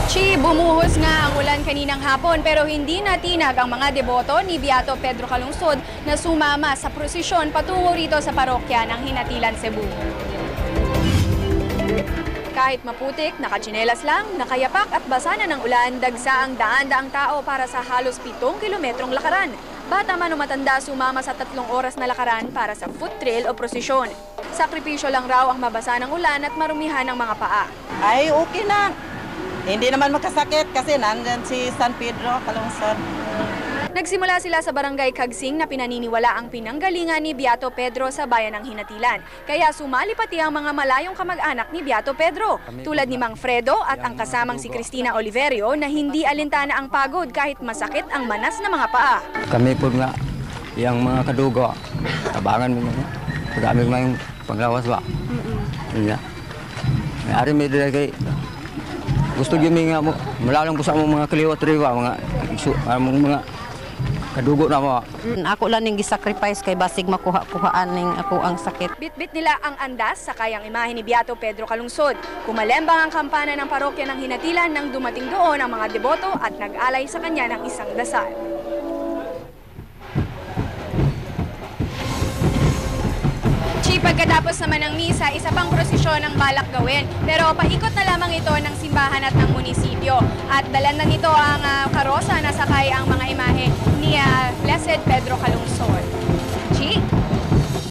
Chi, bumuhos nga ang ulan kaninang hapon pero hindi natinag ang mga deboto ni Beato Pedro Calungsod na sumama sa prosesyon patungo rito sa parokya ng Hinatilan, Cebu. Kahit maputik, nakatsinelas lang, nakayapak at basa na ng ulan, dagsa ang daan-daang tao para sa halos 7 kilometrong lakaran. Bata man o matanda sumama sa 3 oras na lakaran para sa foot trail o prosesyon. Sakripisyo lang raw ang mabasa ng ulan at marumihan ng mga paa. Ay, okay na. Hindi naman magkasakit kasi nandyan si San Pedro, Calungsod. Nagsimula sila sa barangay Kagsing na pinaniniwala ang pinanggalingan ni Beato Pedro sa bayan ng Hinatilan. Kaya sumali pati ang mga malayong kamag-anak ni Beato Pedro, tulad ni Mang Fredo at ang kasamang si Cristina Oliverio na hindi alintana ang pagod kahit masakit ang manas na mga paa. Kami po nga, yung mga kadugo, tabangan mo nga. Pagkami nga yung panglawas ba? Yun nga. May ari may kay gusto gyud nga mo malalang po sa mga kaliwat-riwa, mga kadugo na mo. Ako lang ning gisacrifice kay basig makuha-kuhaan ning ako ang sakit. Bitbit nila ang andas sa kayang imahe ni Beato Pedro Calungsod. Kumalembang ang kampana ng parokya ng Hinatilan nang dumating doon ang mga deboto at nag-alay sa kanya ng isang dasal. Pagkatapos naman ng misa, isa pang prosesyon ang balak gawin. Pero paikot na lamang ito ng simbahan at ng munisipyo. At dalan na nito ang karosa na sakay ang mga imahe ni Blessed Pedro Calungsod. Chi?